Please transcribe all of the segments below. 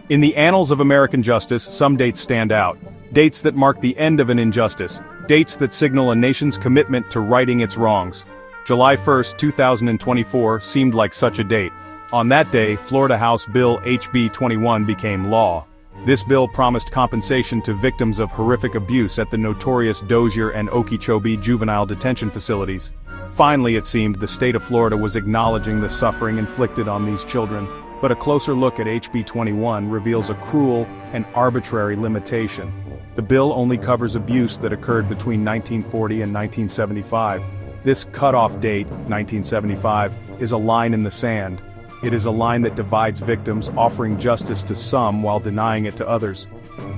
In the annals of American justice, some dates stand out. Dates that mark the end of an injustice. Dates that signal a nation's commitment to righting its wrongs. July 1, 2024 seemed like such a date. On that day, Florida House Bill HB 21 became law. This bill promised compensation to victims of horrific abuse at the notorious Dozier and Okeechobee juvenile detention facilities. Finally, it seemed, the state of Florida was acknowledging the suffering inflicted on these children. But a closer look at HB 21 reveals a cruel and arbitrary limitation. The bill only covers abuse that occurred between 1940 and 1975. This cutoff date, 1975, is a line in the sand. It is a line that divides victims, offering justice to some while denying it to others.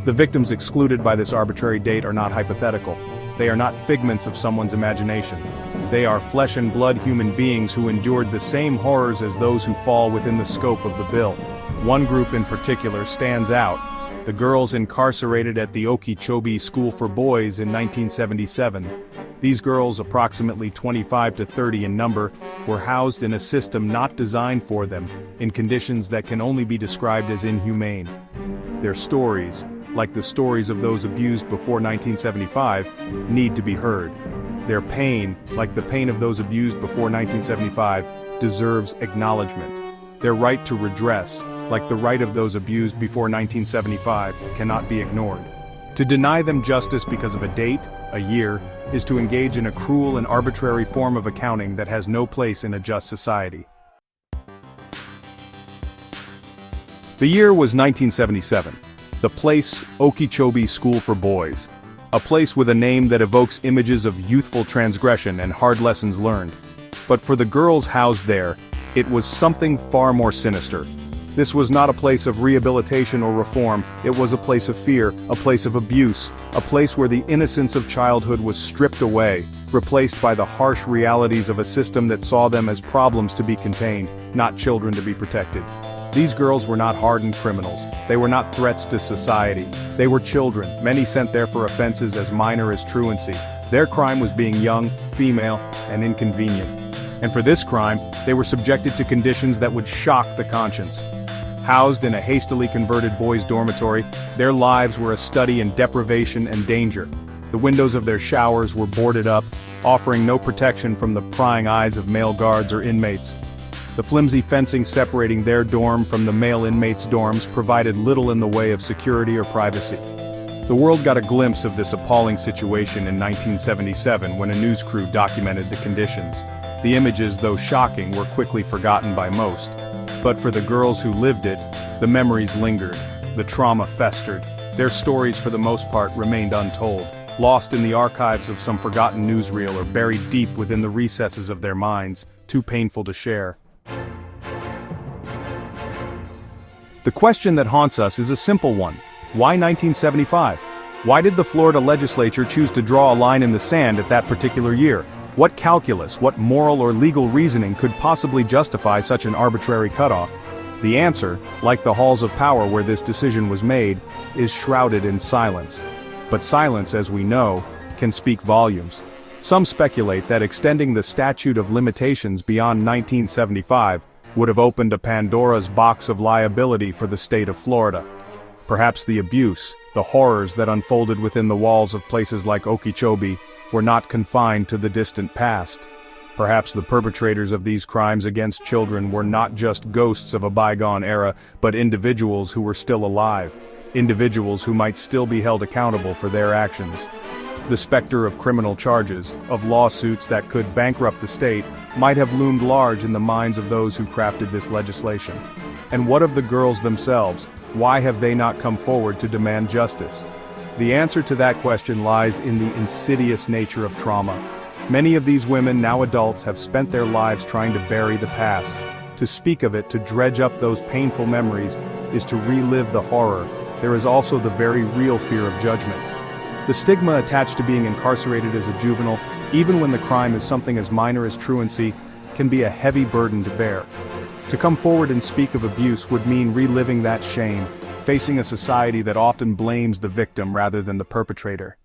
The victims excluded by this arbitrary date are not hypothetical. They are not figments of someone's imagination. They are flesh and blood human beings who endured the same horrors as those who fall within the scope of the bill. One group in particular stands out: the girls incarcerated at the Okeechobee School for Boys in 1977. These girls, approximately 25 to 30 in number, were housed in a system not designed for them, in conditions that can only be described as inhumane. Their stories, like the stories of those abused before 1975, need to be heard. Their pain, like the pain of those abused before 1975, deserves acknowledgement. Their right to redress, like the right of those abused before 1975, cannot be ignored. To deny them justice because of a date, a year, is to engage in a cruel and arbitrary form of accounting that has no place in a just society. The year was 1977. The place, Okeechobee School for Boys. A place with a name that evokes images of youthful transgression and hard lessons learned. But for the girls housed there, it was something far more sinister. This was not a place of rehabilitation or reform. It was a place of fear, a place of abuse, a place where the innocence of childhood was stripped away, replaced by the harsh realities of a system that saw them as problems to be contained, not children to be protected. These girls were not hardened criminals. They were not threats to society. They were children, many sent there for offenses as minor as truancy. Their crime was being young, female, and inconvenient. And for this crime, they were subjected to conditions that would shock the conscience. Housed in a hastily converted boys' dormitory, their lives were a study in deprivation and danger. The windows of their showers were boarded up, offering no protection from the prying eyes of male guards or inmates. The flimsy fencing separating their dorm from the male inmates' dorms provided little in the way of security or privacy. The world got a glimpse of this appalling situation in 1977 when a news crew documented the conditions. The images, though shocking, were quickly forgotten by most. But for the girls who lived it, the memories lingered. The trauma festered. Their stories, for the most part, remained untold, lost in the archives of some forgotten newsreel or buried deep within the recesses of their minds, too painful to share. The question that haunts us is a simple one. Why 1975? Why did the Florida legislature choose to draw a line in the sand at that particular year? What calculus, what moral or legal reasoning could possibly justify such an arbitrary cutoff? The answer, like the halls of power where this decision was made, is shrouded in silence. But silence, as we know, can speak volumes. Some speculate that extending the statute of limitations beyond 1975 would have opened a Pandora's box of liability for the state of Florida. Perhaps the abuse, the horrors that unfolded within the walls of places like Okeechobee were not confined to the distant past. Perhaps the perpetrators of these crimes against children were not just ghosts of a bygone era, but individuals who were still alive. Individuals who might still be held accountable for their actions. The specter of criminal charges, of lawsuits that could bankrupt the state, might have loomed large in the minds of those who crafted this legislation. And what of the girls themselves? Why have they not come forward to demand justice? The answer to that question lies in the insidious nature of trauma. Many of these women, now adults, have spent their lives trying to bury the past. To speak of it, to dredge up those painful memories, is to relive the horror. There is also the very real fear of judgment. The stigma attached to being incarcerated as a juvenile, even when the crime is something as minor as truancy, can be a heavy burden to bear. To come forward and speak of abuse would mean reliving that shame, facing a society that often blames the victim rather than the perpetrator.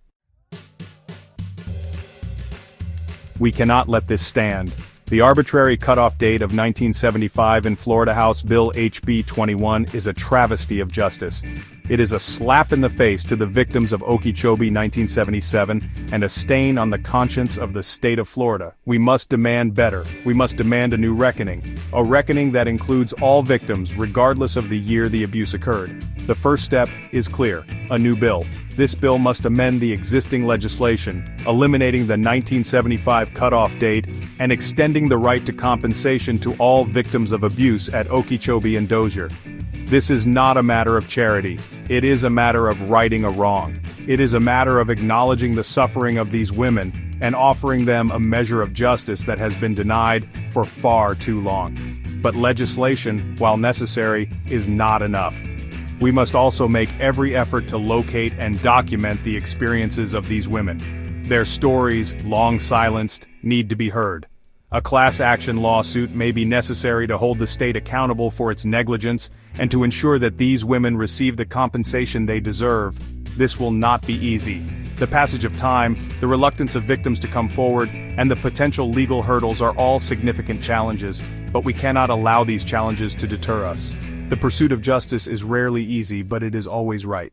We cannot let this stand. The arbitrary cutoff date of 1975 in Florida House Bill HB 21 is a travesty of justice. It is a slap in the face to the victims of Okeechobee 1977 and a stain on the conscience of the state of Florida. We must demand better. We must demand a new reckoning. A reckoning that includes all victims regardless of the year the abuse occurred. The first step is clear: a new bill. This bill must amend the existing legislation, eliminating the 1975 cutoff date and extending the right to compensation to all victims of abuse at Okeechobee and Dozier. This is not a matter of charity. It is a matter of righting a wrong. It is a matter of acknowledging the suffering of these women and offering them a measure of justice that has been denied for far too long. But legislation, while necessary, is not enough. We must also make every effort to locate and document the experiences of these women. Their stories, long silenced, need to be heard. A class action lawsuit may be necessary to hold the state accountable for its negligence and to ensure that these women receive the compensation they deserve. This will not be easy. The passage of time, the reluctance of victims to come forward, and the potential legal hurdles are all significant challenges, but we cannot allow these challenges to deter us. The pursuit of justice is rarely easy, but it is always right.